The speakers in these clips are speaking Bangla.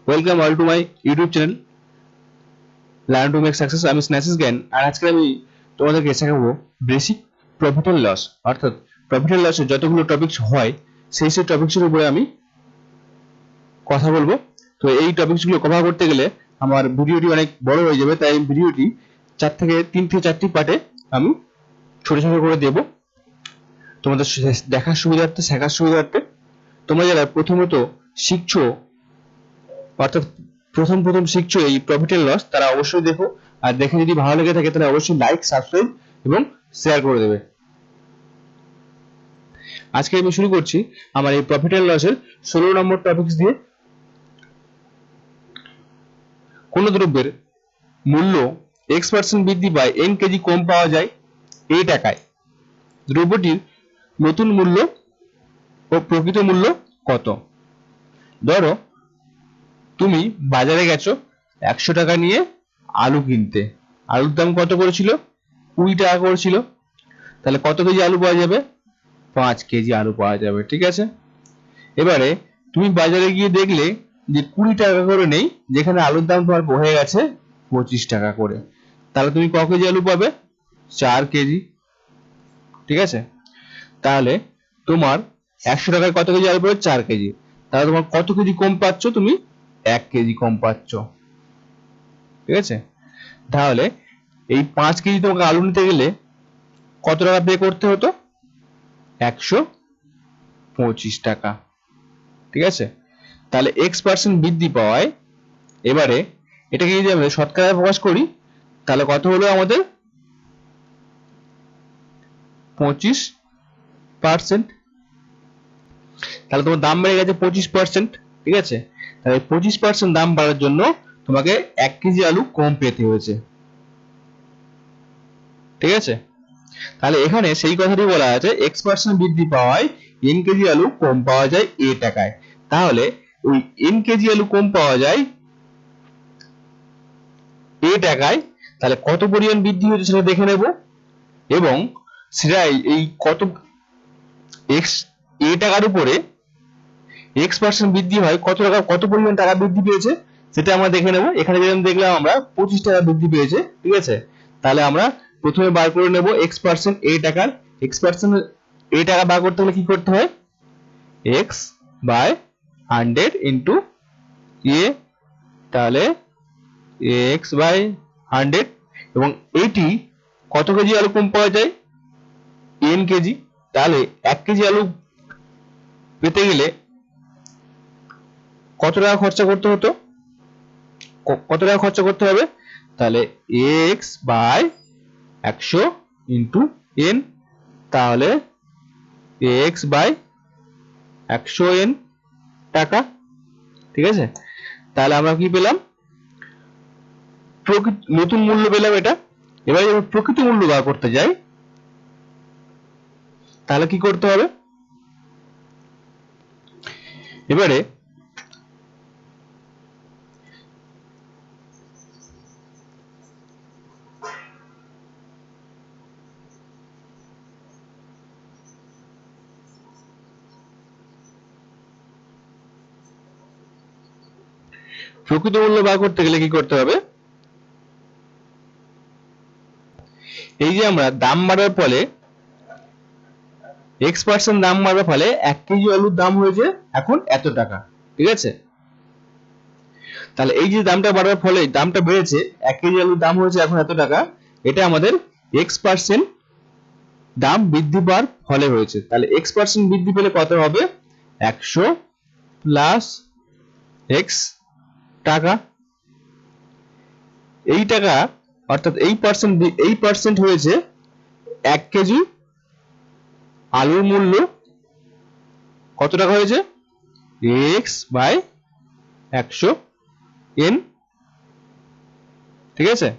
Welcome all to my YouTube channel learn to make success. আমি স্ন্যাসিস জ্ঞান, আর আজকে আমি তোমাদেরকে শেখাবো বেসিক প্রফিট এন্ড লস, অর্থাৎ প্রফিট এন্ড লসের যতগুলো টপিকস হয় সেই টপিকসের উপরে আমি কথা বলবো। তো এই টপিকসগুলো কভার করতে গেলে আমার ভিডিওটি অনেক বড় হয়ে যাবে, তাই ভিডিওটি 3 থেকে 4টি পার্টে আমি ছোট ছোট করে দেব তোমাদের দেখার সুবিধার্থে, শেখার সুবিধার্থে। তোমরা যারা প্রথমত শিখছো, অর্থাৎ প্রথম শিখছো এই প্রফিট এন্ড লস, তারা অবশ্যই দেখো, আর দেখে যদি ভালো লেগে থাকে তাহলে অবশ্যই লাইক, সাবস্ক্রাইব এবং শেয়ার করে দেবে। আজকে আমি শুরু করছি আমার এই প্রফিট এন্ড লসের 16 নম্বর টপিকস দিয়ে। কোন দ্রব্যের মূল্য x% বৃদ্ধি পায় n কেজি কম পাওয়া যায় a টাকায়, দ্রব্যটির নতুন মূল্য ও প্রকৃত মূল্য কত? ধরো তুমি বাজারে গেছো 100 টাকা নিয়ে আলু কিনতে, আলুর দাম কত করেছিল? 20 টাকা করেছিল। তাহলে কত কেজি আলু পাওয়া যাবে? 5 কেজি আলু পাওয়া যাবে, ঠিক আছে। এবারে তুমি বাজারে গিয়ে দেখলে যে 20 টাকা করে নেই, যেখানে আলুর দাম তোমার হয়ে গেছে 25 টাকা করে। তাহলে তুমি ক কেজি আলু পাবে? 4 কেজি, ঠিক আছে। তাহলে তোমার 100 টাকায় কত কেজি আলু পাবে? 4 কেজি। তাহলে তোমার কত কেজি কম পাচ্ছ? তুমি 1 কেজি কম পাচ্ছ, ঠিক আছে। তাহলে এই 5 কেজি তোমাকে আলু নিতে গেলে কত টাকা পে করতে হতো? 125 টাকা, ঠিক আছে। তাহলে x% বৃদ্ধি পাওয়ায়, এবারে এটাকে যদি আমরা শতকরায় প্রকাশ করি তাহলে কত হলো আমাদের? 25%। তাহলে তোমার দাম বেড়ে গেছে 25%, ঠিক আছে। তাহলে 25% দাম বাড়ার জন্য তোমাকে 1 কেজি আলু কম পেতে হয়েছে, ঠিক আছে। তাহলে এখানে সেই কথাটি বলা আছে x% বৃদ্ধি পাওয়ায় n কেজি আলু কম পাওয়া যায় a টাকায়। তাহলে ওই n কেজি আলু কম পাওয়া যায় a টাকায়, তাহলে কত পরিমাণ বৃদ্ধি হয়েছে সেটা দেখে নেব, এবং সেটা এই কত x a টাকার উপরে x% বৃদ্ধি হয়, কত টাকা, কত পরিমাণ টাকা বৃদ্ধি পেয়েছে সেটা আমরা দেখে নেব। এখানে যেরকম দেখলাম আমরা 25 টাকা বৃদ্ধি পেয়েছে, ঠিক আছে। তাহলে আমরা প্রথমে বার করে নেব x% a টাকার, x% a টাকা বার করতে হলে কি করতে হয়? x বাই 100 ইনটু a, তাহলে x বাই 100, এবং এটি কত কেজি আলু কম পাওয়া যায়? n KG. তাহলে 1 কেজি আলু পেতে গেলে কত টাকা খরচা করতে হতো? কত টাকা খরচা করতে হবে? তাহলে x বাই 100 ইনটু n, তাহলে x বাই 100 n টাকা, ঠিক আছে। তাহলে আমরা কি পেলাম? নতুন মূল্য পেলাম এটা। এবারে যদি প্রকৃত মূল্য বার করতে যাই তাহলে কি করতে হবে? এবারে প্রকৃত মূল্য বার করতে গেলে কি করতে হবে? এই যে আমরা দাম বাড়ার ফলে x% দাম বাড়ার ফলে 1 কেজি আলুর দাম হয়েছে এখন এত টাকা, ঠিক আছে। তাহলে এই যে দামটা বাড়ার ফলে দামটা বেড়েছে, 1 কেজি আলুর দাম হয়েছে এখন এত টাকা, এটা আমাদের x% দাম বৃদ্ধি পাওয়ার ফলে হয়েছে। তাহলে x% বৃদ্ধি পেলে কত হবে? 100 প্লাস x টাকা। এই টাকা অর্থাৎ এই পার্সেন্ট হয়েছে 1 কেজি আলুর মূল্য কত টাকা হয়েছে? x বাই 100 n, ঠিক আছে।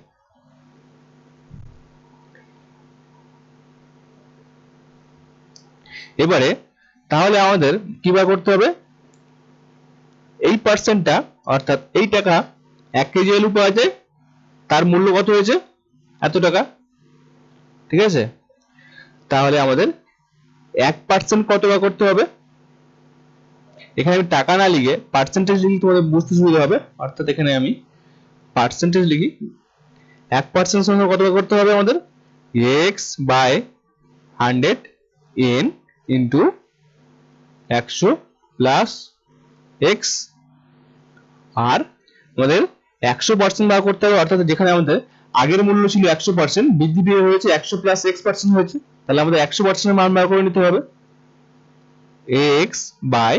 এবারে তাহলে আমাদের কি বার করতে হবে? এই পার্সেন্টটা, অর্থাৎ এই টাকা 1 কেজি আলু পাওয়া যায়, তার মূল্য কত হয়েছে? এত টাকা, ঠিক আছে। তাহলে আমাদের 1% কত বার করতে হবে? এখানে আমি টাকা না লিখে পার্সেন্টেজ লিখি, তোমাদের বুঝতে সুবিধা হবে। অর্থাৎ এখানে আমি পার্সেন্টেজ লিখি। 1% সঙ্গে কত করতে হবে আমাদের? x by 100 n into 100 plus x, আর আমাদের 100% বার করতে হবে। অর্থাৎ যেখানে আমাদের আগের মূল্য ছিল 100%, বৃদ্ধি পেয়ে হয়েছে 100 প্লাস x% হয়েছে, তাহলে আমাদের 100% এর মান বার করে নিতে হবে। x by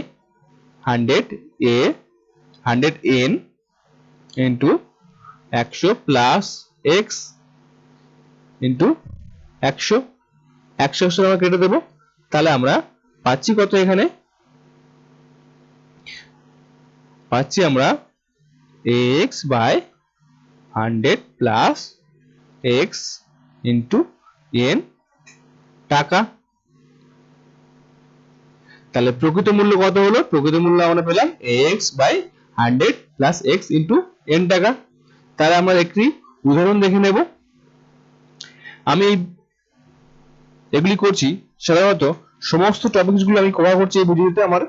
100 a 100 n into 100 plus x into 100, 100 আমরা কেটে দেবো। তাহলে আমরা পাচ্ছি কত? এখানে পাচ্ছি আমরা x by 100 plus x into n টাকা। তাহলে প্রকৃত মূল্য কত হলো? প্রকৃত মূল্য আমরা পেলাম x by 100 plus x into n টাকা। তাহলে আমরা একটি উদাহরণ দেখে নেব। আমি এগুলি করছি সাধারণত সমস্ত টপিকস গুলো আমি কভার করছি এই ভিডিওতে। আমার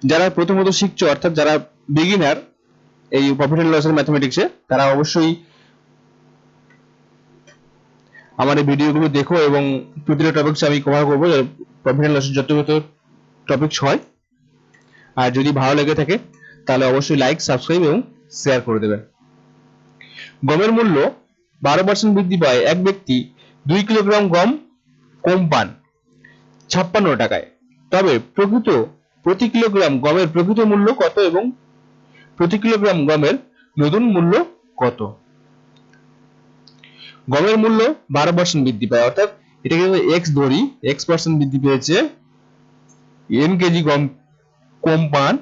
যারা প্রথমত শিখছো, অর্থাৎ যারা বিগিনার এই প্রফিট এন্ড লসের ম্যাথমেটিক্সে, তারা অবশ্যই আমার এই ভিডিওগুলো দেখো এবং প্রতিটা টপিকস আমি কভার করবো, প্রফিট এন্ড লসের যত টপিকস হয়। আর যদি ভালো লেগে থাকে তাহলে অবশ্যই লাইক, সাবস্ক্রাইব এবং শেয়ার করে দেবেন। গমের মূল্য 12% বৃদ্ধি পায় এক ব্যক্তি 2 কিলোগ্রাম গম কম পান 56 টাকায়। তবে প্রতি কিলোগ্রাম গমের প্রকৃত মূল্য কত এবং প্রতি কিলোগ্রাম গমের নতুন মূল্য কত? গমের মূল্য 12% বৃদ্ধি পায়, অর্থাৎ এটাকে x ধরি, x% বৃদ্ধি পেয়েছে, n কেজি গম কম পান,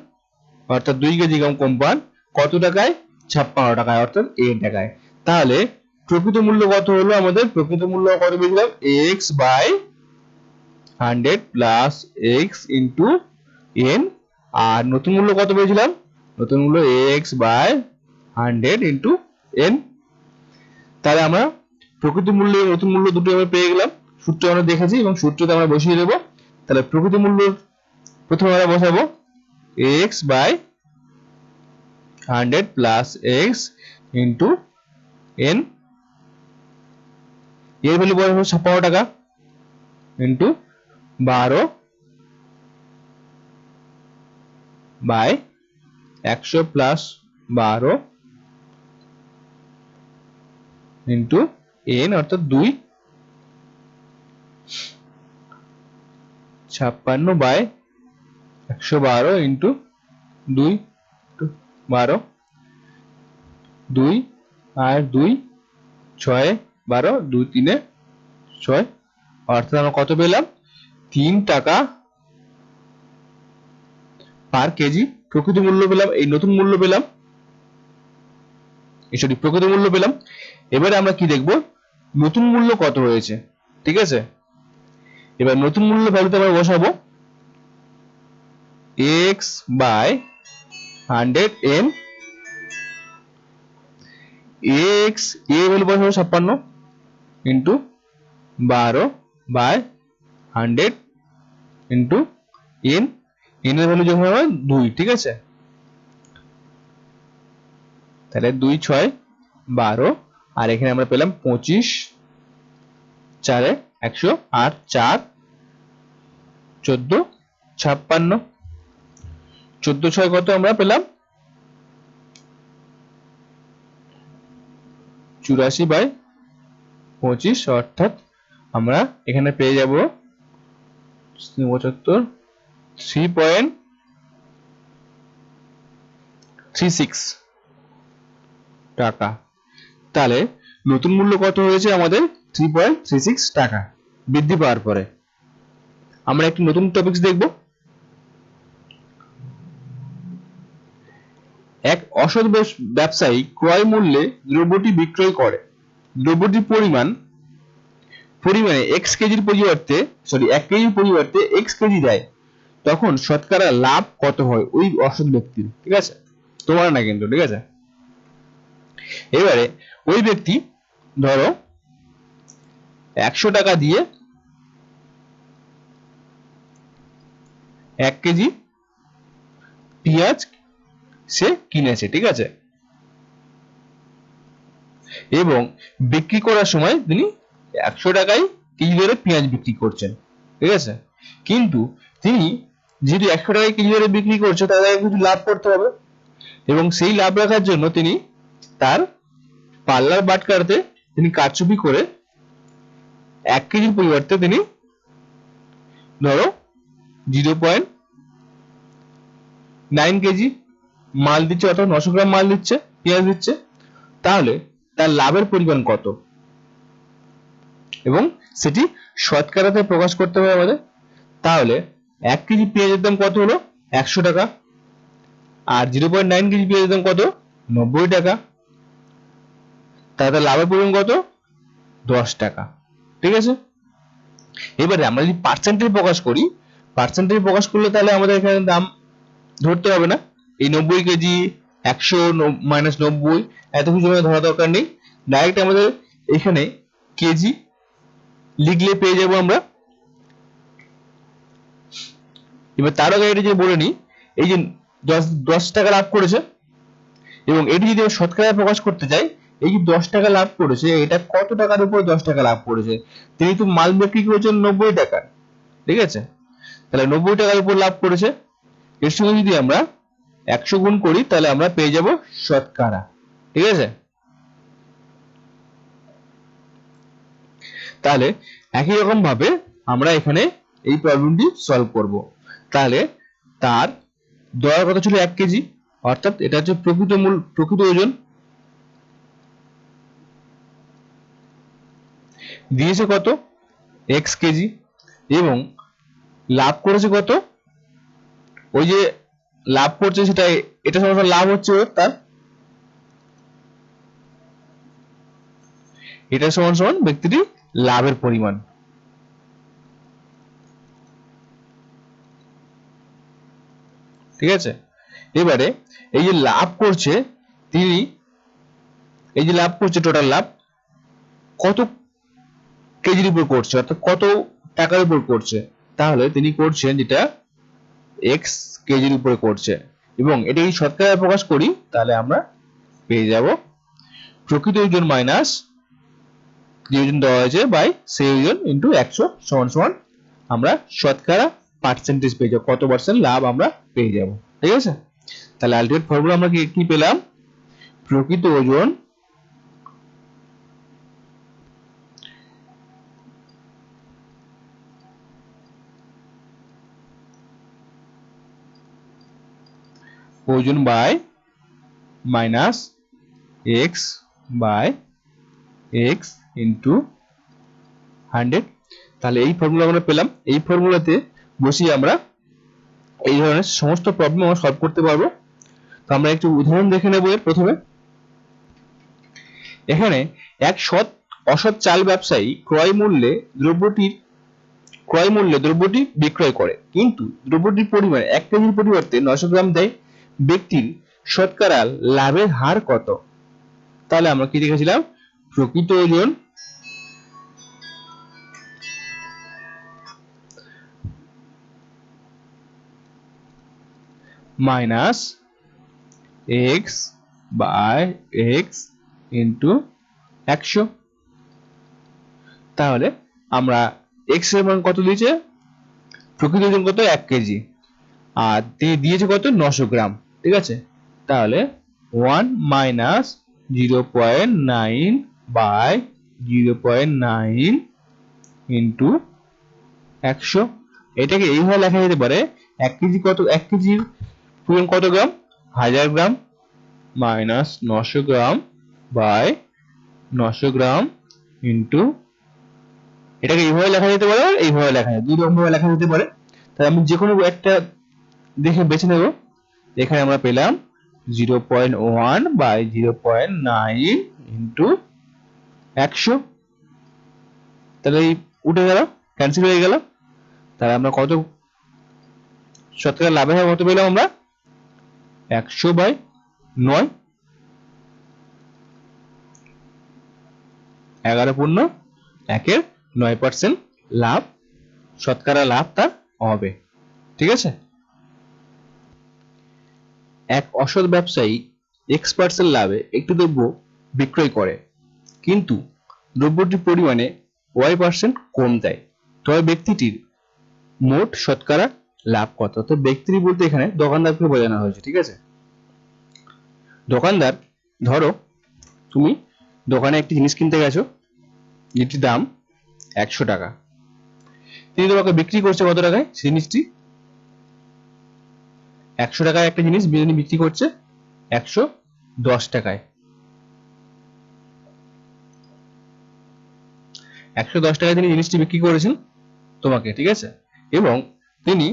অর্থাৎ 2 কেজি গম কম পান কত টাকায়? 56 টাকায়, অর্থাৎ a টাকায়। তাহলে প্রকৃত মূল্য কত হলো আমাদের? প্রকৃত মূল্য কত পেয়েছিলাম? x by 100 plus x into n, আর নতুন মূল্য কত পেয়েছিলাম? নতুন মূল্য x বাই 100 ইন্টু n। তাহলে আমরা প্রকৃত মূল্য এবং নতুন মূল্য দুটো আমরা পেয়ে গেলাম। সূত্র আমরা দেখেছি এবং সূত্রতে আমরা বসিয়ে দেব। তাহলে প্রকৃত মূল্য প্রথমে আমরা বসাবো x by 100 plus x into n, এর ভ্যালু বসাবো 56 টাকা into 12 by 100 plus 12 into n, অর্থাৎ 2, 56 বাই 112 ইন্টু 2, 12, 2 আর 2, 6, 12, 2 3 6, অর্থাৎ আমরা কত পেলাম? 3 টাকা পার কেজি প্রকৃত মূল্য পেলাম। এই নতুন মূল্য পেলাম, সরি প্রকৃত মূল্য পেলাম। এবারে আমরা কি দেখব? নতুন মূল্য কত হয়েছে, ঠিক আছে? এবার নতুন মূল্য ভ্যালুতে আমরা বসাবো x বাই 100 n, x এর ভ্যালু বসাবো 56 into 12 by 100 into n, n এর ভ্যালু যখন হবে 2, ঠিক আছে? তাহলে 2 6 12, আর এখানে আমরা পেলাম 25, 4 এ 100, আর 4 14, 56, 14 6 কত আমরা পেলাম? 84 বাই 25, অর্থাৎ আমরা এখানে পেয়ে যাব 75, 3.36 টাকা। তাহলে নতুন মূল্য কত হয়েছে আমাদের? 3.36 টাকা বৃদ্ধি পাওয়ার পরে। আমরা একটি নতুন টপিকস দেখব। এক অসৎ ব্যবসায়ী ক্রয় মূল্যে দ্রব্যটি বিক্রয় করে, দ্রব্যটির পরিমাণে x কেজির পরিবর্তে, সরি 1 কেজির পরিবর্তে x কেজি দেয়, তখন শতকরা লাভ কত হয় ওই অসৎ ব্যক্তির? ঠিক আছে, তোমার না কিন্তু, ঠিক আছে? এবারে ওই ব্যক্তি ধরো 100 টাকা দিয়ে 1 কেজি পেঁয়াজ সে কিনেছে, ঠিক আছে, এবং বিক্রি করার সময় তিনি 100 টাকায় কেজি দরে পেঁয়াজ বিক্রি করছেন, ঠিক আছে, কিন্তু তিনি যেহেতু 100 টাকায় কেজি দরে বিক্রি করছে তাহলে কিছু লাভ করতে হবে, এবং সেই লাভ রাখার জন্য তিনি তার পাল্লার বাটখারাতে তিনি কারচুপি করে 1 কেজির পরিবর্তে তিনি ধরো 0.9 কেজি মাল দিচ্ছে, অর্থাৎ 900 গ্রাম মাল দিচ্ছে, পেঁয়াজ দিচ্ছে, তাহলে তার লাভের পরিমাণ কত এবং সেটি শতকরাতে প্রকাশ করতে হবে আমাদের। তাহলে 1 কেজি পেঁয়াজের দাম কত হলো 100 টাকা, আর 0.9 কেজি পেঁয়াজের দাম কত 90 টাকা, তাহলে লাভের পরিমাণ কত 10 টাকা, ঠিক আছে। এবারে আমরা যদি পার্সেন্টেজ প্রকাশ করি, পার্সেন্টেজ প্রকাশ করলে তাহলে আমাদের এখানে দাম ধরতে হবে না, এই 90 কেজি 100 মাইনাস 90 এত কিছু ধরা দরকার নেই, ডাইরেক্ট আমাদের এখানে কেজি লিখলে পেয়ে যাব আমরা। এবার তার আগে এটা যে বলে নিই, এই যে 10 টাকা লাভ করেছে এবং এটি যদি শতকরা প্রকাশ করতে চাই, এই যে 10 টাকা লাভ করেছে এটা কত টাকার উপর 10 টাকা লাভ করেছে, তিনি তো মাল বিক্রি করেছেন 90 টাকা, ঠিক আছে, তাহলে 90 টাকার উপর লাভ করেছে, এর সঙ্গে যদি আমরা 100 গুণ করি তাহলে আমরা পেয়ে যাব শতকরা, ঠিক আছে। তাহলে একই রকম ভাবে আমরা এখানে এই প্রবলেমটি সলভ করব। তাহলে তার দর কত ছিল 1 কেজি, অর্থাৎ এটা হচ্ছে প্রকৃত ওজন, দিয়েছে কত x কেজি, এবং লাভ করেছে কত, ওই যে লাভ করছে সেটা এটা সমান লাভ হচ্ছে তার, এটা সমান সমান ব্যক্তিটির লাভের পরিমাণ, ঠিক আছে। এবারে এই যে লাভ করছে তিনি, এই যে লাভ করছে টোটাল লাভ কত কেজির উপর করছে, অর্থাৎ কত টাকার উপর করছে, তাহলে তিনি করছেন যেটা x কেজির উপরে করছে, এবং এটা যদি শতকরায় প্রকাশ করি তাহলে আমরা পেয়ে যাব প্রকৃত ওজন মাইনাস যে ওজন দেওয়া হয়েছে বাই সেই ওজন ইনটু 100 সমান সমান আমরা শতকরা পার্সেন্টেজ পেয়ে যাব, কত পার্সেন্ট লাভ আমরা পেয়ে যাব, ঠিক আছে। তাহলে আলটিমেট ফর্মুলা আমরা কি পেলাম, প্রকৃত ওজন ওজন by minus x by x into 100, তাহলে এই ফর্মুলা আমরা পেলাম। এই ফর্মুলাতে বসিয়ে আমরা এই ধরনের সমস্ত প্রবলেম আমরা সলভ করতে পারবো। তো আমরা একটু উদাহরণ দেখে নেব। এর প্রথমে এখানে এক অসৎ চাল ব্যবসায়ী ক্রয় মূল্যে দ্রব্যটি বিক্রয় করে, কিন্তু দ্রব্যটির পরিমাণ 1 কেজির পরিবর্তে 900 গ্রাম দেয়, ব্যক্তির শতকরা লাভের হার কত? তাহলে আমরা কি দেখেছিলাম, প্রকৃত ওজন minus x by x into 100। তাহলে আমরা x এর মান কত দিয়েছে, প্রকৃত ওজন কত 1 কেজি, আর তিনি দিয়েছে কত 900 গ্রাম, ঠিক আছে। তাহলে 1 মাইনাস 0.9 বাই 0.9 ইনটু 100, এটাকে এইভাবে লেখা যেতে পারে 1 কেজি কত, 1 কেজির পরিমাণ কত gram 1000 gram minus 900 gram by 900 gram into, এটাকে এইভাবে লেখা যেতে পারে, এইভাবে লেখা যায়, দুই রকম ভাবে লেখা যেতে পারে। তাহলে আমি যে কোনো একটা দেখে বেছে নেব। এখানে আমরা পেলাম 0.1 বাই 0.9 ইনটু 100, তাহলে এই উঠে গেল, ক্যান্সেল হয়ে গেল। তাহলে আমরা কত শতকরা লাভের হার কত পেলাম আমরা 100 বাই 9, 11.1/9% লাভ, শতকরা লাভ তার হবে, ঠিক আছে। এক অসৎ ব্যবসায়ী x% লাভে একটি দ্রব্য বিক্রয় করে, কিন্তু দ্রব্যটির পরিমাণে y% কম দেয়, তবে ব্যক্তিটির মোট শতকরা লাভ কত? তো ব্যক্তি বলতে এখানে দোকানদারকে বোঝানো হয়েছে, ঠিক আছে? দোকানদার, ধরো তুমি দোকানে একটি জিনিস কিনতে গেছো, যেটির দাম 100 টাকা, তিনি তোমাকে বিক্রি করছে কত টাকায়? সেই জিনিসটি 100 টাকায় একটা জিনিস বিক্রি করছে 110 টাকায়। 110 টাকায় তিনি জিনিসটি বিক্রি করেছেন তোমাকে, ঠিক আছে? এবং তিনি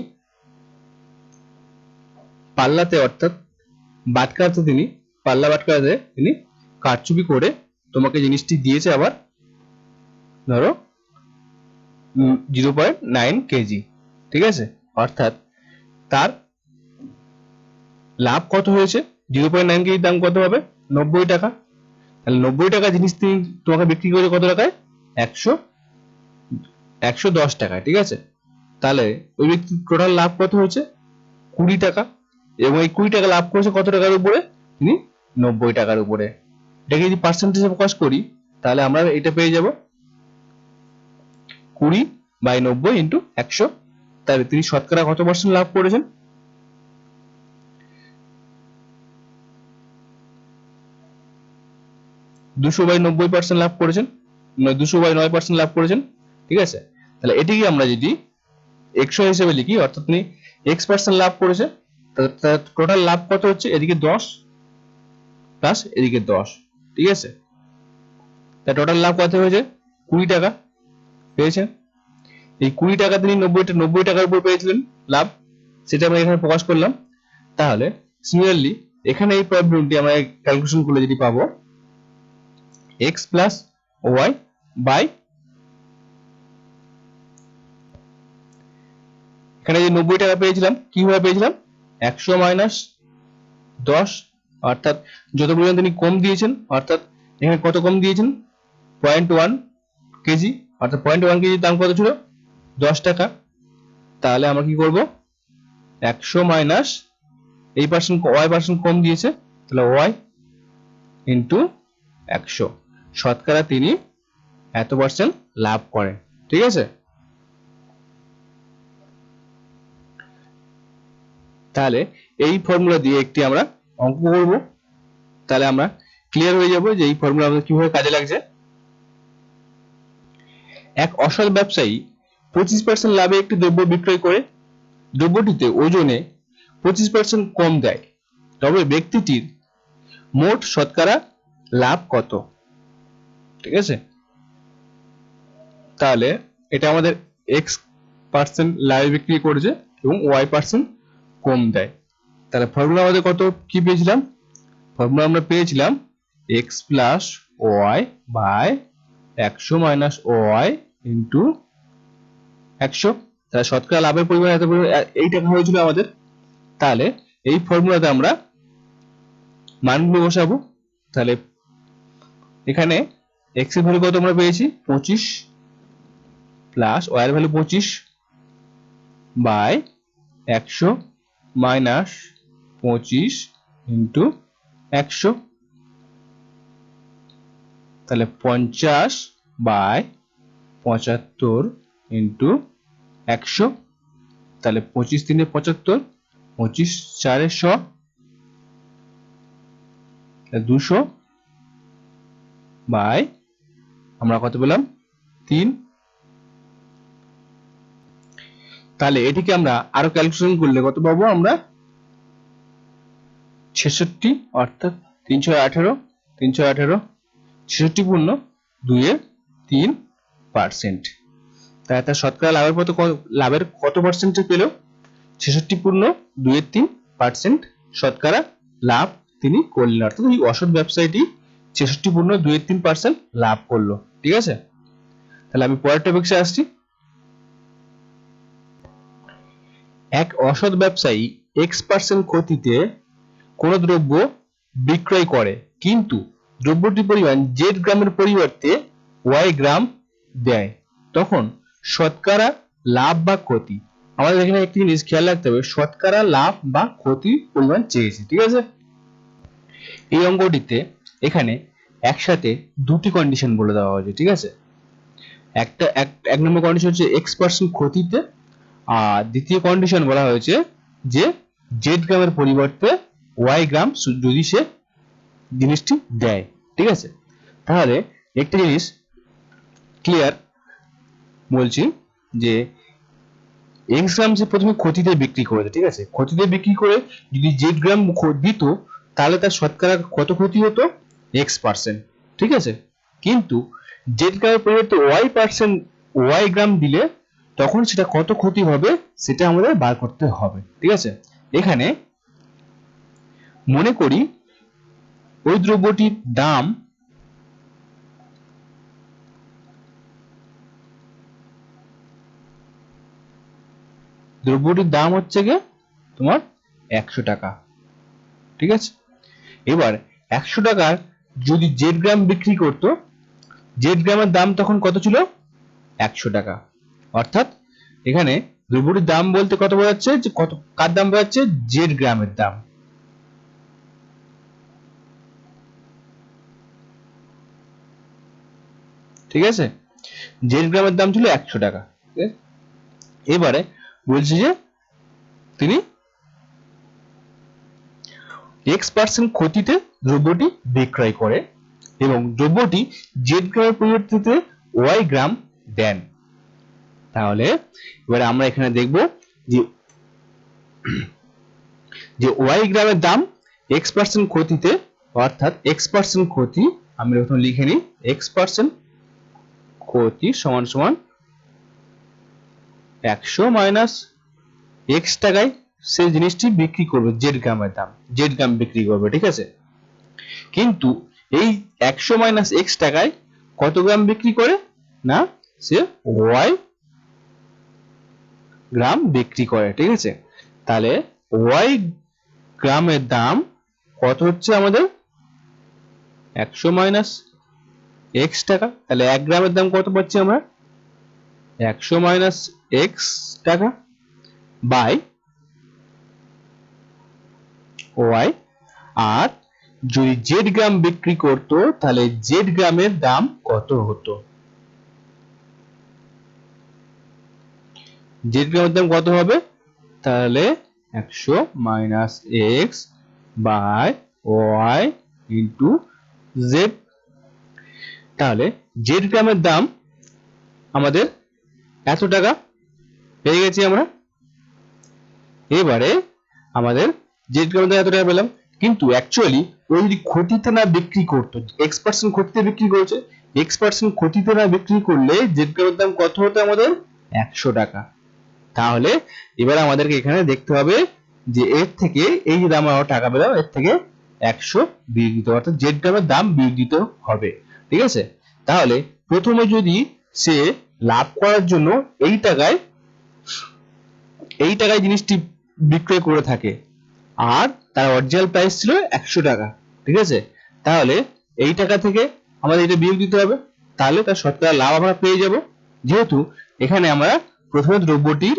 পাল্লাতে, অর্থাৎ বাটখারাতে তিনি পাল্লা বাটখারাতে তিনি কারচুপি করে তোমাকে জিনিসটি দিয়েছে আবার ধরো 0.9 কেজি, ঠিক আছে? অর্থাৎ তার লাভ কত হয়েছে? 0.9 কেজির দাম কত হবে? 90 টাকা। তাহলে 90 টাকা জিনিস তিনি তোমাকে বিক্রি করেছে কত টাকায়? 110 টাকায়, ঠিক আছে? তাহলে ওই ব্যক্তির টোটাল লাভ কত হয়েছে? 20 টাকা। এবং এই 20 টাকা লাভ করেছে কত টাকার উপরে? তিনি 90 টাকার উপরে। এটাকে যদি পার্সেন্টেজে প্রকাশ করি তাহলে আমরা এটা পেয়ে যাব 20/90 ইন্টু 100। তাহলে তিনি শতকরা কত পার্সেন্ট লাভ করেছেন? 200/90% লাভ করেছেন, 200/9% লাভ করেছেন, ঠিক আছে? তাহলে এটিকে আমরা যদি 100 হিসেবে লিখি, অর্থাৎ তিনি x% লাভ করেছে, তার টোটাল লাভ কত হচ্ছে? এদিকে 10 প্লাস এদিকে 10, ঠিক আছে? তার টোটাল লাভ কত হয়েছে? 20 টাকা পেয়েছেন। এই 20 টাকা তিনি 90 টাকার উপর পেয়েছিলেন লাভ, সেটা আমরা এখানে প্রকাশ করলাম। তাহলে সিমিলারলি এখানে এই প্রবলেমটি আমরা ক্যালকুলেশন করলে যেটি পাবো x plus y by, এখানে যে 90 টাকা পেয়েছিলাম কিভাবে পেয়েছিলাম? 100 minus 10, অর্থাৎ যত পরিমাণ তিনি কম দিয়েছেন, অর্থাৎ এখানে কত কম দিয়েছেন? 0.1 কেজি, অর্থাৎ 0.1 কেজির দাম কত ছিল? 10 টাকা। তাহলে আমরা কি করব? 100 মাইনাস এই y% কম দিয়েছে, তাহলে y ইন্টু 100, শতকরা তিনি এত পার্সেন্ট লাভ করেন, ঠিক আছে? তাহলে এই ফর্মুলা দিয়ে একটি আমরা অঙ্ক করব, তাহলে আমরা ক্লিয়ার হয়ে যাব যে এই ফর্মুলা আমাদের কিভাবে কাজে লাগছে। এক অসৎ ব্যবসায়ী 25% লাভে একটি দ্রব্য বিক্রয় করে, দ্রব্যটিতে ওজনে 25% কম দেয়, তবে ব্যক্তিটির মোট শতকরা লাভ কত? ঠিক আছে? তাহলে এটা আমাদের x% লাভে বিক্রি করেছে এবং y% কম দেয়। তাহলে ফর্মুলা আমাদের কত কি পেয়েছিলাম? ফর্মুলা আমরা পেয়েছিলাম x plus y by 100 minus y into 100। তাহলে শতকরা লাভের পরিমাণ এত পরিমাণ, এই টাকা হয়েছিল আমাদের। তাহলে এই ফর্মুলাতে আমরা মানগুলো বসাবো। তাহলে এখানে x এর ভ্যালু কত আমরা পেয়েছি? 25 প্লাস y এর ভ্যালু 25 বাই 100 মাইনাস 25 ইন্টু 100, তাহলে 50 বাই 75 ইন্টু 100, তাহলে 25 3 75, 25 4 100, 200 বাই আমরা কত পেলাম? 3। তাহলে এটিকে আমরা আরো ক্যালকুলেশন করলে কত পাবো আমরা? 66, অর্থাৎ 318, 66 পূর্ণ 2 এর 3%। তাহলে তার শতকরা লাভের কত পার্সেন্ট পেল? 66 পূর্ণ 2 এর 3% শতকরা লাভ তিনি করলেন, অর্থাৎ এই অসৎ ব্যবসায়ীটি 66 পূর্ণ 2 এর 3% লাভ করলো, ঠিক আছে? তাহলে আমি পরের টপিকে আসছি। এক অসৎ ব্যবসায়ী x% ক্ষতিতে কোন দ্রব্য বিক্রয় করে, কিন্তু দ্রব্যটির পরিমাণ z গ্রামের পরিবর্তে y গ্রাম দেয়, তখন শতকরা লাভ বা ক্ষতি আমাদের এখানে একটি জিনিস খেয়াল রাখতে হবে, শতকরা লাভ বা ক্ষতির পরিমাণ চেয়েছে, ঠিক আছে। এই অঙ্কটিতে এখানে একসাথে দুটি কন্ডিশন বলে দেওয়া হয়েছে, ঠিক আছে। এক নম্বর কন্ডিশন হচ্ছে x% ক্ষতিতে, আর দ্বিতীয় কন্ডিশন বলা হয়েছে যে z গ্রামের পরিবর্তে y গ্রাম যদি সে জিনিসটি দেয়, ঠিক আছে। তাহলে একটা জিনিস ক্লিয়ার বলছি যে x গ্রাম সে প্রথমে ক্ষতিতে বিক্রি করেছে, ঠিক আছে। ক্ষতিতে বিক্রি করে যদি z গ্রাম দিত তাহলে তার শতকরা কত ক্ষতি হতো, x%, ঠিক আছে। কিন্তু z গ্রামের পরিবর্তে y গ্রাম দিলে তখন সেটা কত ক্ষতি হবে সেটা আমাদের বার করতে হবে, ঠিক আছে। এখানে মনে করি ওই দ্রব্যটির দাম হচ্ছে গিয়ে তোমার 100 টাকা, ঠিক আছে। এবার 100 টাকার যদি z গ্রাম বিক্রি করতো, z গ্রামের দাম তখন কত ছিল, 100 টাকা। অর্থাৎ এখানে দ্রব্যটির দাম বলতে কত বোঝাচ্ছে, যে কত কার দাম বোঝাচ্ছে, z গ্রামের দাম, ঠিক আছে। z গ্রামের দাম ছিল 100 টাকা। এবারে বলছি যে তিনি x% ক্ষতিতে দ্রব্যটি বিক্রয় করে এবং দ্রব্যটি z গ্রামের পরিবর্তে y গ্রাম দেন। তাহলে এবারে আমরা এখানে দেখব যে y গ্রামের দাম x% ক্ষতিতে, অর্থাৎ x% ক্ষতি আমি প্রথমে লিখে নিই, x% ক্ষতি সমান সমান 100 মাইনাস x টাকায় সেই জিনিসটি বিক্রি করবে, z গ্রামের দাম, z গ্রাম বিক্রি করবে, ঠিক আছে। কিন্তু এই 100 মাইনাস x টাকায় কত গ্রাম বিক্রি করে, না সে y গ্রাম বিক্রি করে, ঠিক আছে। তাহলে y গ্রামের দাম কত হচ্ছে আমাদের, 100 মাইনাস x টাকা। তাহলে 1 গ্রামের দাম কত পাচ্ছি আমরা, 100 মাইনাস x টাকা বাই y। আর যদি z গ্রাম বিক্রি করতো তাহলে z গ্রামের দাম কত হতো, z গ্রামের দাম কত হবে, তাহলে 100 minus x by y into z। তাহলে z গ্রামের দাম আমাদের এত টাকা পেয়ে গেছি আমরা। এবারে আমাদের z গ্রামের দাম এত টাকা পেলাম, কিন্তু অ্যাকচুয়ালি ও যদি ক্ষতিতে না বিক্রি করতো, x% ক্ষতিতে বিক্রি করেছে, x% ক্ষতিতে না বিক্রি করলে z গ্রামের দাম কত হতো আমাদের, 100 টাকা। তাহলে এবার আমাদেরকে এখানে দেখতে হবে যে এর থেকে এই যে দাম আমরা টাকা পেলাম এর থেকে 100 বিয়োগ দিতে হবে, অর্থাৎ z গ্রামের দাম বিয়োগ দিতে হবে, ঠিক আছে। তাহলে প্রথমে যদি সে লাভ করার জন্য এই টাকায় জিনিসটি বিক্রয় করে থাকে আর তার অরিজিনাল প্রাইস ছিল 100 টাকা, ঠিক আছে। তাহলে এই টাকা থেকে আমাদের এটা বিয়োগ দিতে হবে, তাহলে তার শতকরা লাভ আমরা পেয়ে যাব। যেহেতু এখানে আমরা প্রথমে দ্রব্যটির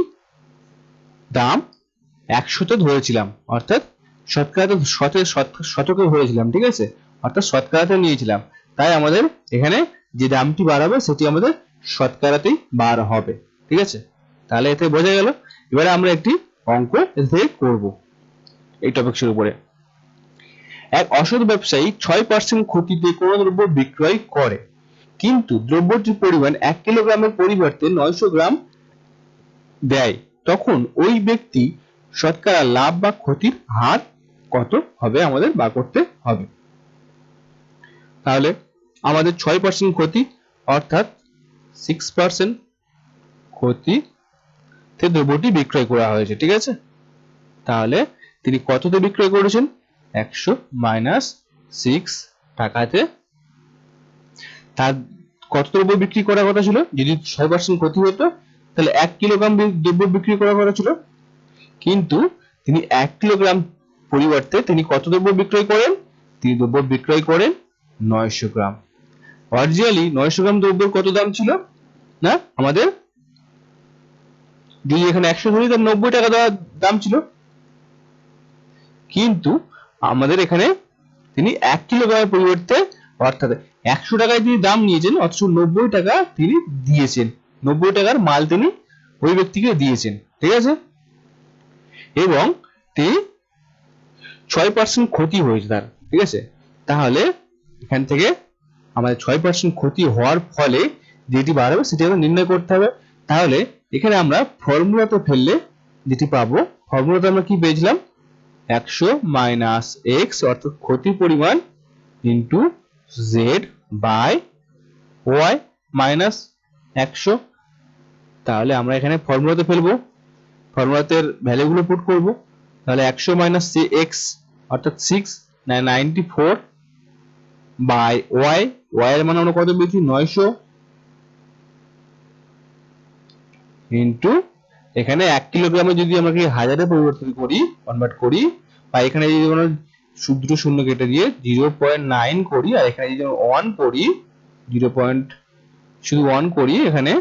দাম 100 তে ধরেছিলাম, অর্থাৎ শতকরাতে শতকে ধরেছিলাম, ঠিক আছে, অর্থাৎ শতকরাতে নিয়েছিলাম, তাই আমাদের এখানে যে দামটি বার হবে সেটি আমাদের শতকরাতেই বার হবে, ঠিক আছে। তাহলে এতে বোঝা গেল। এবারে আমরা একটি অঙ্ক এর থেকে করব এই টপিকসের উপরে। এক অসৎ ব্যবসায়ী 6% ক্ষতিতে কোনো দ্রব্য বিক্রয় করে, কিন্তু দ্রব্যটির পরিমাণ 1 কিলোগ্রামের পরিবর্তে 900 গ্রাম দেয়, তখন ওই ব্যক্তি শতকরা লাভ বা ক্ষতির হার কত হবে আমাদের বার করতে হবে। তাহলে আমাদের 6% ক্ষতি অর্থাৎ 6% ক্ষতিতে দ্রব্যটি বিক্রয় করা হয়েছে, ঠিক আছে। তাহলে তিনি কততে বিক্রয় করেছেন, 100 মাইনাস 6 টাকাতে। তার কত দ্রব্য বিক্রি করার কথা ছিল, যদি 6% ক্ষতি হতো তাহলে 1 কিলোগ্রাম দ্রব্য বিক্রি করার কথা ছিল, কিন্তু তিনি 1 কিলোগ্রাম পরিবর্তে তিনি কত দ্রব্য বিক্রয় করেন, তিনি দ্রব্য বিক্রয় করেন 900 গ্রাম। অরিজিনালি 900 গ্রাম দ্রব্যের কত দাম ছিল, না আমাদের যদি এখানে 100 ধরি তাহলে 90 টাকা দাম ছিল, কিন্তু আমাদের এখানে তিনি 1 কিলোগ্রামের পরিবর্তে অর্থাৎ 100 টাকায় তিনি দাম নিয়েছেন, অথচ 90 টাকা তিনি দিয়েছেন, 90 টাকার মাল তিনি ওই ব্যক্তিকে দিয়েছেন, ঠিক আছে। এবং তিনি 6% ক্ষতি হয়েছে তার, ঠিক আছে। তাহলে এখান থেকে আমাদের 6% ক্ষতি হওয়ার ফলে যেটি বাড়বে সেটি আমরা নির্ণয় করতে হবে। তাহলে এখানে আমরা ফর্মুলাতে ফেললে যেটি পাবো, ফর্মুলাতে আমরা কি পেয়েছিলাম, 100 মাইনাস এক্স অর্থাৎ ক্ষতির পরিমাণ into Z by Y minus 100। তাহলে আমরা এখানে ফর্মুলাতে ফেলবো, ফর্মুলাতে ভ্যালুগুলো পুট করব। তাহলে 100 মাইনাস এক্স অর্থাৎ 6 94 বাই ওয়াই, ওয়াই এর মান আমরা কত পেয়েছি 900 ইন্টু এখানে 1 কিলোগ্রামে যদি আমরা কি হাজারে পরিবর্তন করি, কনভার্ট করি, বা এখানে যদি আমরা শুধু শূন্য কেটে দিয়ে 0.9 করি, আর এখানে যদি 1 করি 0. শুধু 1 করি এখানে,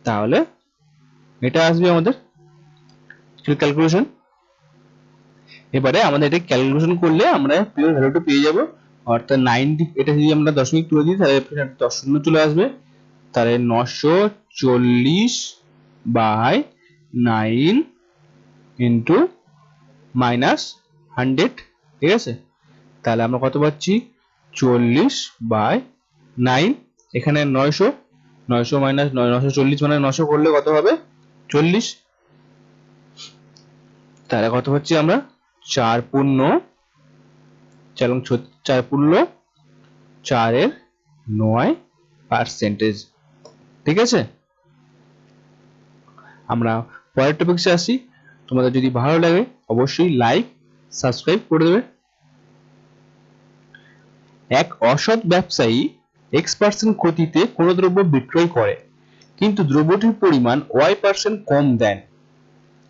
তাহলে এটা আসবে আমাদের ক্যালকুলেশন। এবারে আমাদের এটা ক্যালকুলেশন করলে আমরা পিওর ভ্যালুটা পেয়ে যাব, অর্থাৎ 90, এটা যদি আমরা দশমিক তুলে দিই তাহলে 10 শূন্য চলে আসবে, তাহলে 940 বাই 9 ইন্টু মাইনাস 100, ঠিক আছে। তাহলে আমরা কত পাচ্ছি 40 বাই 9, এখানে 900 মাইনাস 940 মানে 900 করলে কত হবে 40, তাহলে কত হচ্ছে আমরা 4 পূর্ণ 4 এর 9%, ঠিক আছে। আমরা পরের টপিকসে আসি। তোমাদের যদি ভালো লাগে অবশ্যই লাইক সাবস্ক্রাইব করে দেবে। এক অসৎ ব্যবসায়ী x% ক্ষতিতে কোনো দ্রব্য বিক্রয় করে, কিন্তু দ্রব্যটির পরিমাণ y% কম দেন,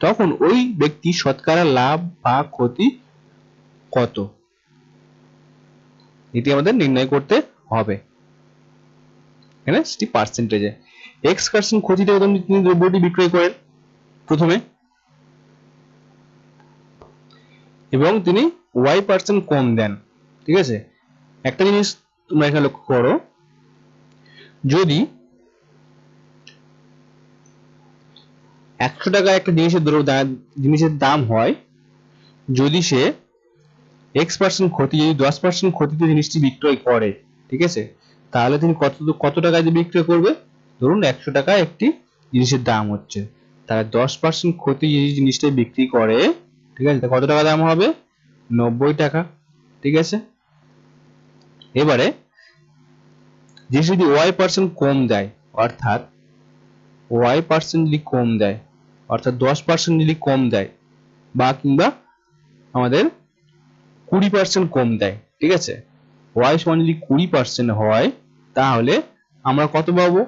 তখন ওই ব্যক্তি শতকরা লাভ বা ক্ষতি কত, এটি আমাদের নির্ণয় করতে হবে। এখানে সেটি পার্সেন্টেজে x% ক্ষতিতে তিনি দ্রব্যটি বিক্রয় করেন প্রথমে, এবং তিনি y% কম দেন, ঠিক আছে। একটা জিনিস তোমরা এখানে লক্ষ্য করো, যদি 100 টাকা একটা জিনিসের দাম হয়, যদি সে x% ক্ষতি, যদি 10% ক্ষতিতে জিনিসটি বিক্রয় করে, ঠিক আছে, তাহলে তিনি কত টাকায় বিক্রয় করবে, ধরুন 100 টাকা একটি জিনিসের দাম হচ্ছে, তাহলে 10% ক্ষতি যদি জিনিসটা বিক্রি করে, ঠিক আছে, কত টাকা দাম হবে 90 টাকা, ঠিক আছে। এবারে জিনিস যদি y% কম দেয়, অর্থাৎ y% যদি কম দেয়, অর্থাৎ 10% যদি কম দেয়, বা কিংবা আমাদের 20% কম দেয়, ঠিক আছে, y সমান যদি 20% হয়, তাহলে আমরা কত পাবো,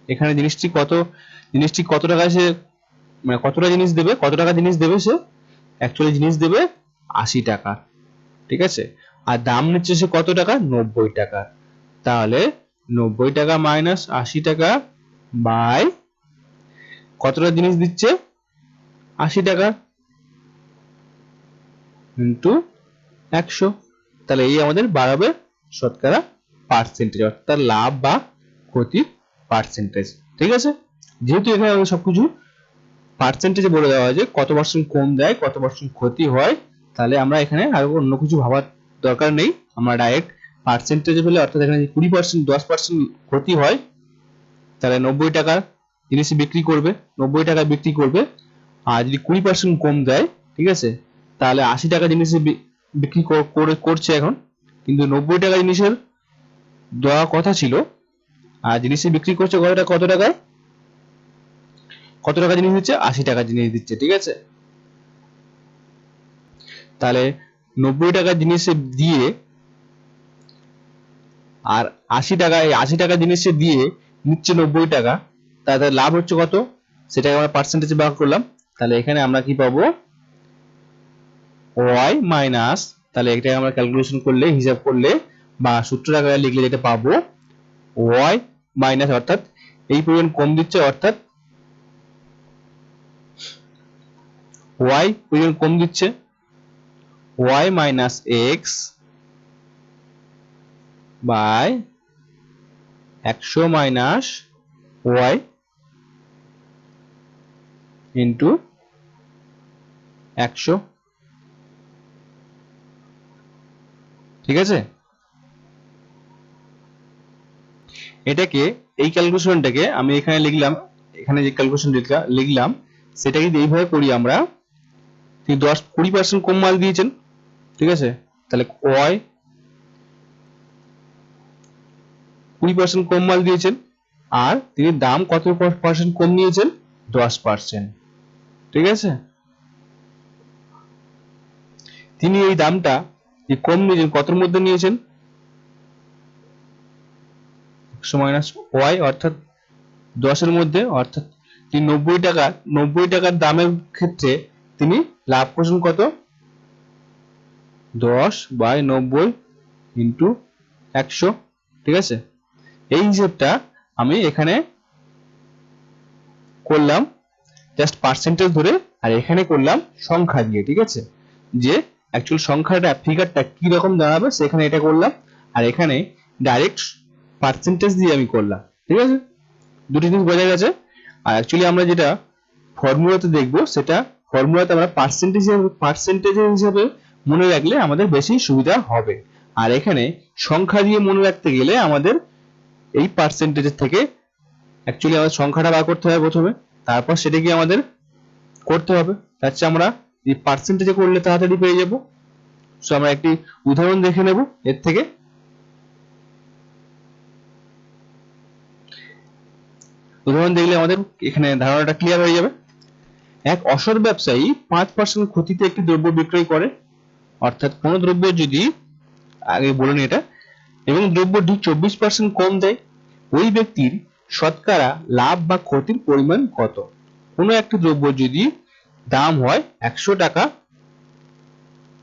এখানে জিনিসটি কত টাকা সে, মানে কতটা জিনিস দেবে, কত টাকা জিনিস দেবে সে, অ্যাকচুয়ালি জিনিস দেবে 80 টাকা, ঠিক আছে, আর দাম নিচ্ছে সে কত টাকা 90 টাকা, তাহলে 90 টাকা মাইনাস 80 টাকা বাই কতটা জিনিস দিচ্ছে 80 টাকা ইন্টু 100, তাহলে এই আমাদের বাড়াবে শতকরা পার্সেন্টেজ, অর্থাৎ লাভ বা ক্ষতির পার্সেন্টেজ, ঠিক আছে। যেহেতু এখানে আমাদের সবকিছু পার্সেন্টেজে বলে দেওয়া আছে, কত পার্সেন্ট কম দেয়, কত পার্সেন্ট ক্ষতি হয়, তাহলে আমরা এখানে আর অন্য কিছু ভাবার দরকার নেই, আমরা ডাইরেক্ট পার্সেন্টেজে ফেলে, অর্থাৎ এখানে 20% 10% ক্ষতি হয়, তাহলে 90 টাকা জিনিস বিক্রি করবে, 90 টাকা বিক্রি করবে, আর যদি 20% কম দেয়, ঠিক আছে, তাহলে 80 টাকা জিনিস বিক্রি করছে এখন, কিন্তু 90 টাকা জিনিসের দেওয়া কথা ছিল, আর জিনিস বিক্রি করছে কত টাকায়, কত টাকা জিনিস দিচ্ছে 80 টাকা জিনিস দিচ্ছে, ঠিক আছে। তাহলে 90 টাকা জিনিস দিয়ে আর 80 টাকা, এই 80 টাকা জিনিস দিয়ে নিচ্ছে 90 টাকা, তাহলে লাভ হচ্ছে কত, সেটাকে আমরা পার্সেন্টেজে ভাগ করলাম, তাহলে এখানে আমরা কি পাবো y মাইনাস, তাহলে এটাকে আমরা ক্যালকুলেশন করলে, হিসাব করলে বা সূত্র আকারে লিখলে যেটা পাবো y মাইনাস, অর্থাৎ এই পরিমাণ কম দিচ্ছে, অর্থাৎ ওয়াই পরিমাণ কম দিচ্ছে, Y minus X by 100 minus Y into 100। ঠিক আছে, এটাকে এই ক্যালকুলেশনটাকে আমি এখানে লিখলাম, এখানে যে ক্যালকুলেশন লিখলাম সেটাকে যদি এইভাবে করি আমরা, তিনি 20% কম মাল দিয়েছেন, ঠিক আছে, তাহলে ওয়াই 20% কম মাল দিয়েছেন, আর তিনি দাম কত পার্সেন্ট কম নিয়েছেন? 10%। ঠিক আছে, তিনি এই দামটা যে কম নিয়েছেন কতর মধ্যে নিয়েছেন? 100 মাইনাস ওয়াই অর্থাৎ 10 এর মধ্যে, অর্থাৎ তিনি 90 টাকার দামের ক্ষেত্রে তিনি লাভ করছেন কত? 10/90 ইন্টু 100। ঠিক আছে, এই হিসেবটা আমি এখানে করলাম জাস্ট পার্সেন্টেজ ধরে, আর এখানে করলাম সংখ্যা দিয়ে। ঠিক আছে, যে অ্যাকচুয়াল সংখ্যাটা ফিগারটা কি রকম দাঁড়াবে সেখানে এটা করলাম, আর এখানে ডাইরেক্ট পার্সেন্টেজ দিয়ে আমি করলাম। ঠিক আছে, দুটো জিনিস বোঝা গেছে। আর অ্যাকচুয়ালি আমরা যেটা ফর্মুলাতে দেখব, সেটা ফর্মুলাতে আমরা পার্সেন্টেজ হিসেবে মনে রাখলে আমাদের বেশি সুবিধা হবে। আর এখানে সংখ্যা দিয়ে মনে রাখতে গেলে আমাদের এই পার্সেন্টেজের থেকে অ্যাকচুয়ালি আমাদের সংখ্যাটা বার করতে হবে প্রথমে, তারপর সেটাকে আমাদের করতে হবে। তার চেয়ে আমরা এই পার্সেন্টেজে করলে তাড়াতাড়ি পেয়ে যাব। সো আমরা একটি উদাহরণ দেখে নেব এর থেকে। উদাহরণ দেখলে আমাদের এখানে ধারণাটা ক্লিয়ার হয়ে যাবে। এক অসৎ ব্যবসায়ী 5% ক্ষতিতে একটি দ্রব্য বিক্রয় করে, অর্থাৎ কোন দ্রব্য যদি, আগে বলুন এটা, এবং দ্রব্যটি 24% কম দেয়, ওই ব্যক্তির শতকরা লাভ বা ক্ষতির পরিমাণ কত? কোনো একটা দ্রব্য যদি দাম হয় 100 টাকা,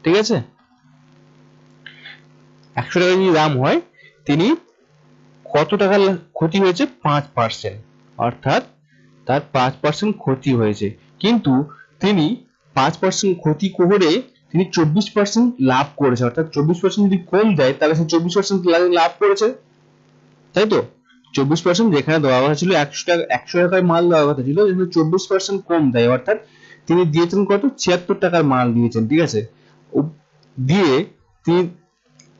ঠিক আছে, 100 টাকা যদি দাম হয়, তিনি কত টাকা ক্ষতি হয়েছে? 5%, অর্থাৎ তার 5% ক্ষতি হয়েছে, কিন্তু তিনি 5% ক্ষতি করে তিনি 24% লাভ করেছে, অর্থাৎ 24% যদি কম দেয় তাহলে সে 24% লাভ করেছে, তাই তো? 24% যেখানে দেওয়া কথা ছিল 100 টাকায় মাল দেওয়ার কথা ছিল, যেখানে 24% কম দেয়, অর্থাৎ তিনি দিয়েছেন কত? 76 টাকার মাল দিয়েছেন। ঠিক আছে, দিয়ে তিনি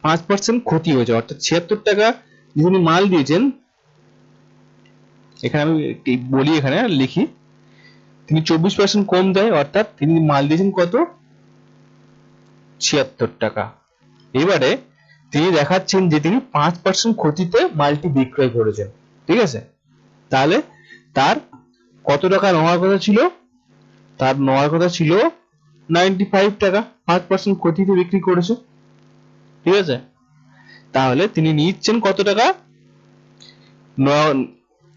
5% ক্ষতি হয়েছে, অর্থাৎ 76 টাকা যিনি মাল দিয়েছেন, এখানে আমি বলি, এখানে লিখি, তিনি 24% কম দেয়, অর্থাৎ তিনি মাল দিয়েছেন কত? 76 টাকা। এবারে তিনি দেখাচ্ছেন যে তিনি 5% ক্ষতিতে মালটি বিক্রয় করেছেন। ঠিক আছে, তাহলে তার কত টাকা নেওয়ার কথা ছিল? তার নেওয়ার কথা ছিল 95 টাকা, 5% ক্ষতিতে বিক্রি করেছে। ঠিক আছে, তাহলে তিনি নিচ্ছেন কত টাকা?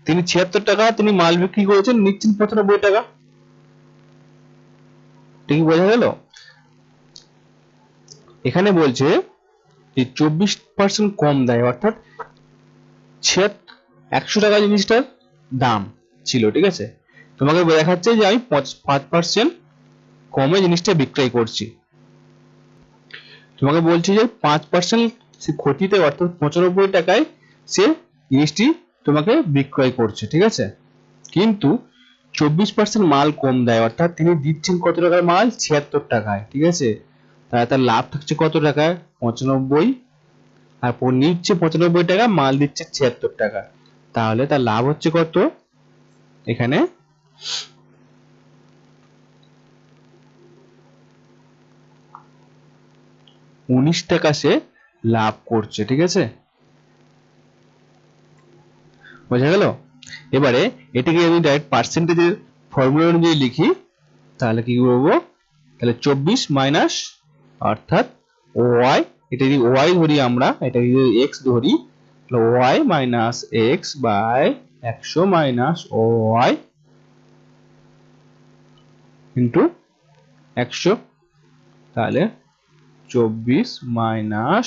তিনি 76 টাকা তিনি মাল বিক্রি করেছেন, নিচ্ছেন 95 টাকা। ঠিক বোঝা গেল? এখানে বলছে যে 24% কম দেয়, অর্থাৎ 100 টাকা জিনিসটার দাম ছিল। ঠিক আছে, তোমাকে দেখাচ্ছে যে আমি 5% কমে জিনিসটা বিক্রয় করছি। তোমাকে বলছি যে 5% ক্ষতিতে, অর্থাৎ 95 টাকায় সে জিনিসটি তোমাকে বিক্রয় করছে। ঠিক আছে, কিন্তু 24% মাল কম দেয়, অর্থাৎ তিনি দিচ্ছেন কত টাকার মাল? 76 টাকায়। ঠিক আছে, তাহলে তার লাভ থাকছে কত টাকায়? 95, আর নিচ্ছে 95 টাকা, মাল দিচ্ছে 76 টাকা, তাহলে তার লাভ হচ্ছে কত? এখানে 19 টাকা সে লাভ করছে। ঠিক আছে, বোঝা গেল? এবারে এটাকে আমি ডাইরেক্ট পার্সেন্টেজের ফর্মুলা অনুযায়ী লিখি, তাহলে কি করবো? তাহলে 24 মাইনাস, অর্থাৎ ওয়াই, এটা যদি ওয়াই ধরি আমরা, এটা যদি এক্স ধরি, তাহলে Y minus X by 100 minus Y into 100, তাহলে 24 মাইনাস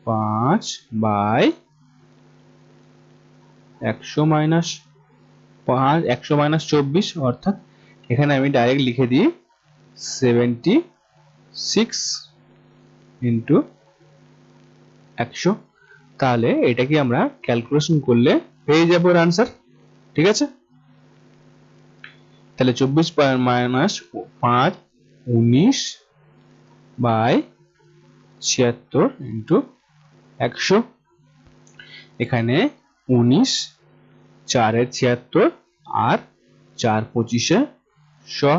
5 বাই 100 মাইনাস 5, 100 মাইনাস 24, অর্থাৎ এখানে আমি ডাইরেক্ট লিখে দিই 76 ইন্টু 100। তাহলে এটাকে আমরা ক্যালকুলেশন করলে পেয়ে যাবো আনসার। ঠিক আছে, তাহলে 24 মাইনাস 5 19 বাই 76 ইন্টু 100। এখানে 19 4 এর 76 আর 4 25 100,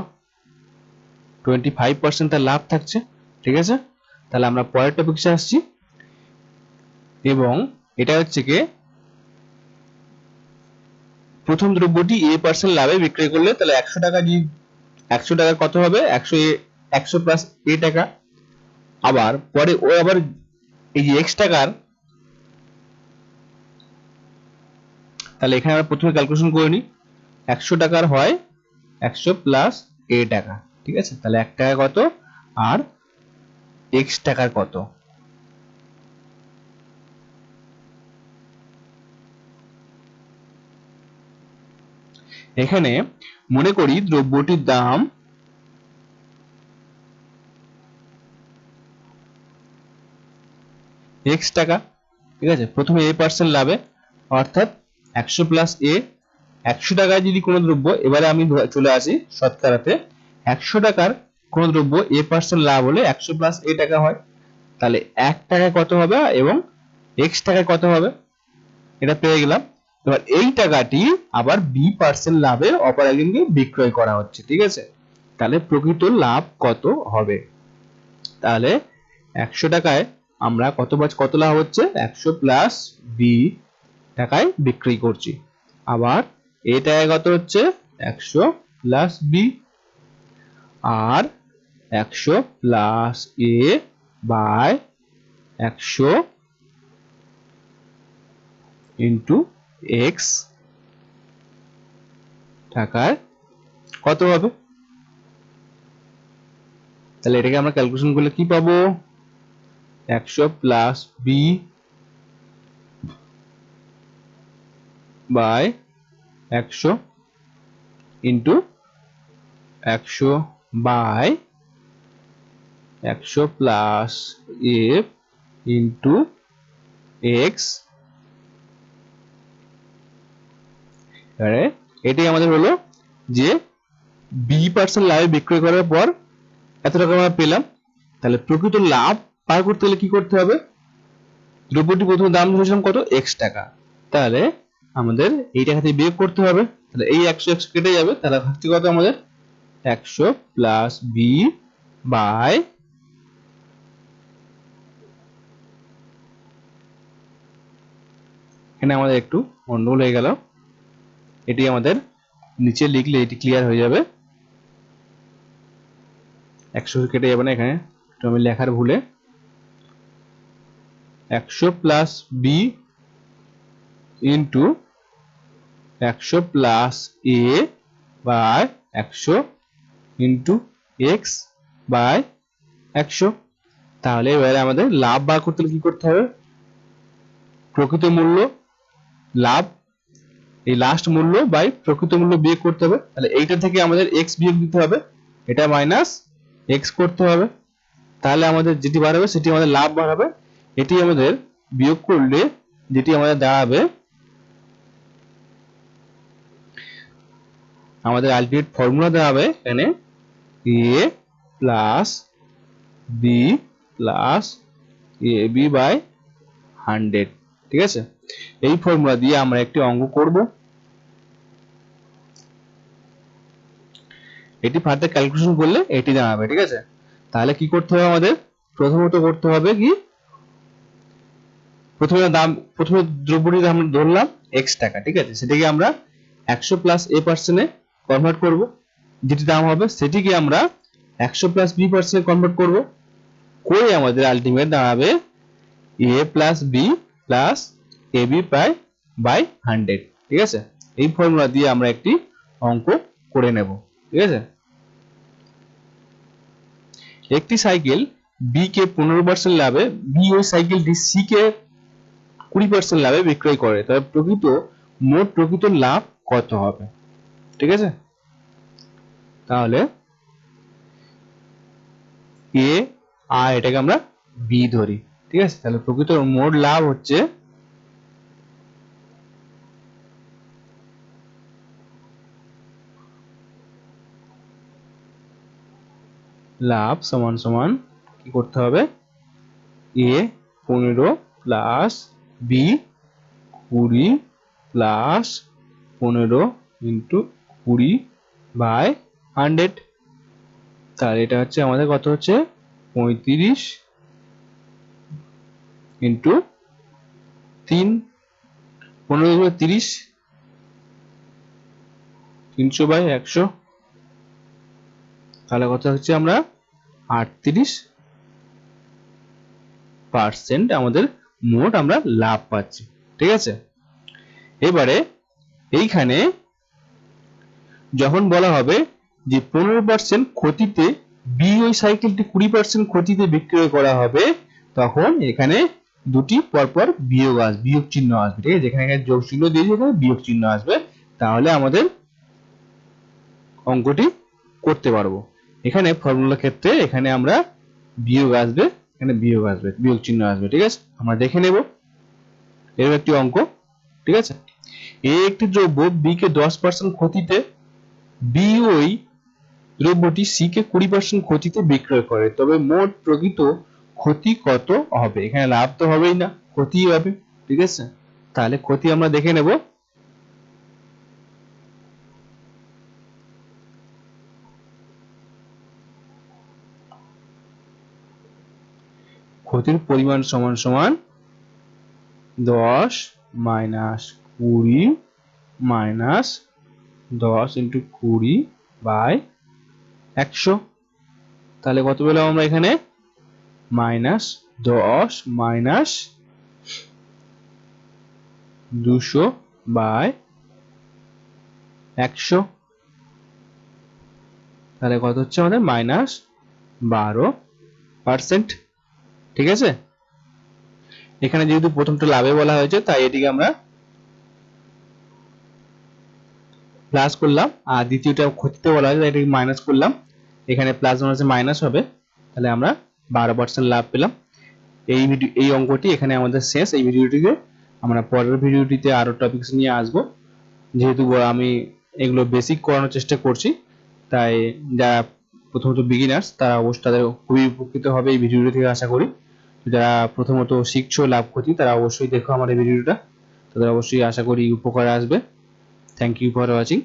25% তার লাভ থাকছে। ঠিক আছে, তাহলে আমরা পরের টপিকে আসছি। এবং এটা হচ্ছে কি প্রথম দ্রব্যটি a% লাভে বিক্রয় করলে তাহলে 100 টাকা, 100 টাকার কত হবে 100 প্লাস a টাকা। আবার পরে ও আবার এই যে x টাকার, তাহলে এখানে আমরা প্রথমে ক্যালকুলেশন করে নিই। 100 টাকার হয় 100 প্লাস a টাকা। ঠিক আছে, তাহলে 1 টাকা কত আর x টাকার কত। এখানে মনে করি দ্রব্যটির দাম x টাকা। ঠিক আছে, প্রথমে a% লাভে অর্থাৎ 100 প্লাস a। 100 টাকায় যদি কোনো দ্রব্য, এবারে আমি চলে আসি শতকরাতে, 100 টাকার কোনো দ্রব্য a% লাভ হলে 100 প্লাস a টাকা হয়। তাহলে 1 টাকা কত হবে এবং x টাকা কত হবে এটা পেয়ে গেলাম। এবার এই টাকাটি আবার b% লাভে অপর একজনকে বিক্রয় করা হচ্ছে। ঠিক আছে, তাহলে প্রকৃত লাভ কত হবে। তাহলে 100 টাকায় আমরা কত লাভ হচ্ছে 100 প্লাস b টাকায় বিক্রি করছি। আবার a টাকায় কত হচ্ছে 100 প্লাস b আর 100 plus a by 100 into x টাকায় কত হবে। তাহলে এটাকে আমরা ক্যালকুলেশন করলে কি পাবো 100 plus b by 100 into 100 by 100 plus a into x। এটাই আমাদের হলো যে b% লাভে বিক্রয় করার পর এত টাকা আমরা পেলাম। তাহলে প্রকৃত লাভ পার করতে গেলে কি করতে হবে, দ্রব্যটি প্রথমে দাম ধরেছিলাম কত x টাকা, তাহলে আমাদের এই টাকা থেকে বিয়োগ করতে হবে। তাহলে এই 100 কেটে যাবে, তাহলে থাকছে কত আমাদের 100 প্লাস b বাই এখানে আমাদের একটু গন্ডগোল হয়ে গেল, এটি আমাদের নিচে লিখলে এটি ক্লিয়ার হয়ে যাবে। 100 কেটে যাবে না, এখানে একটু আমি লেখার ভুলে 100 plus b into 100 plus a by 100 into x by 100। তাহলে এবারে আমাদের লাভ বার করতে হলে কি করতে হবে, প্রকৃত মূল্য লাভ এই লাস্ট মূল্য বাই প্রকৃত মূল্য বিয়োগ করতে হবে। তাহলে এইটা থেকে আমাদের x বিয়োগ দিতে হবে, এটা মাইনাস x করতে হবে। তাহলে আমাদের যেটি বার হবে সেটি আমাদের লাভ বার হবে। এটি আমাদের বিয়োগ করলে যেটি আমাদের দাঁড়াবে, আমাদের আলটিমেট ফর্মুলা দাঁড়াবে এখানে a plus b plus ab by 100। ঠিক আছে, এই ফর্মুলা দিয়ে আমরা একটি অঙ্ক করব। এটি ফার্দার ক্যালকুলেশন করলে এটি দাঁড়াবে। ঠিক আছে, তাহলে কি করতে হবে আমাদের, প্রথমত করতে হবে কি, প্রথমে দ্রব্যটির দাম ধরলাম x টাকা। ঠিক আছে, সেটাকে আমরা 100 প্লাস a% এ কনভার্ট করব, যেটি দাম হবে সেটিকে আমরা 100 প্লাস b% এ কনভার্ট করব, করে আমাদের আলটিমেট দাঁড়াবে a plus b plus ab by 100। ঠিক আছে, এই ফর্মুলা দিয়ে আমরা একটি অঙ্ক করে নেব। ঠিক আছে, একটি সাইকেল b কে 15% লাভে b ওই সাইকেলটি c কে 20% লাভে বিক্রয় করে, তবে মোট প্রকৃত লাভ কত হবে। ঠিক আছে, তাহলে এ আর এটাকে আমরা বি ধরি, ঠিক আছে? তাহলে প্রকৃত মোট লাভ হচ্ছে লাভ সমান সমান কি করতে হবে, A 15 plus B 20 plus 15 into 20 by 100। তাহলে এটা হচ্ছে আমাদের কত হচ্ছে 35 ইন্টু 3, 15 গুলো 30, 300 বাই 100, তাহলে কত হচ্ছে আমরা 38% আমাদের মোট আমরা লাভ পাচ্ছি, ঠিক আছে? এবারে এইখানে যখন বলা হবে যে 15% ক্ষতিতে বি ওই সাইকেলটি 20% ক্ষতিতে বিক্রয় করা হবে, তখন এখানে দুটি পরপর বিয়োগ চিহ্ন আসবে, ঠিক আছে? যেখানে যোগ চিহ্ন দিয়েছে এখানে বিয়োগ চিহ্ন আসবে, তাহলে আমাদের অঙ্কটি করতে পারবো। এখানে ফর্মুলার ক্ষেত্রে এখানে আমরা বিয়োগ আসবে, এখানে বিয়োগ চিহ্ন আসবে, ঠিক আছে? আমরা দেখে নেব এর একটি অঙ্ক, ঠিক আছে? এ একটি দ্রব্য বি কে 10% ক্ষতিতে, বি ওই দ্রব্যটি সি কে 20% ক্ষতিতে বিক্রয় করে, তবে মোট প্রকৃত ক্ষতি কত হবে? এখানে লাভ তো হবেই না, ক্ষতিই হবে, ঠিক আছে? তাহলে ক্ষতি আমরা দেখে নেব। ক্ষতির পরিমাণ সমান সমান 10 মাইনাস 20 মাইনাস 10 ইন্টু 20 বাই 100। তাহলে কত পেলাম আমরা এখানে মাইনাস 10 মাইনাস 200 বাই 100, তাহলে কত হচ্ছে আমাদের মাইনাস 12%, ঠিক আছে? এখানে যেহেতু প্রথমটা লাভে বলা হয়েছে তাই এটিকে আমরা প্লাস করলাম, আর দ্বিতীয়টা ক্ষতিতে বলা হয়েছে তাই এটাকে মাইনাস করলাম। এখানে প্লাস মাইনাসে মাইনাস হবে, তাহলে আমরা 12% লাভ পেলাম। এই অঙ্কটি এখানে আমাদের শেষ। এই ভিডিওটিতে আমরা পরের ভিডিওটিতে আরো টপিকস নিয়ে আসবো। যেহেতু আমি এগুলো বেসিক করানোর চেষ্টা করছি, তাই যারা প্রথমত বিগিনার্স তারা অবশ্যই তাদের খুবই উপকৃত হবে এই ভিডিওটি থেকে আশা করি। যারা প্রথমত শিখছো লাভ ক্ষতি তারা অবশ্যই দেখো আমার এই ভিডিওটা, তাদের অবশ্যই আশা করি উপকারে আসবে। Thank you for watching.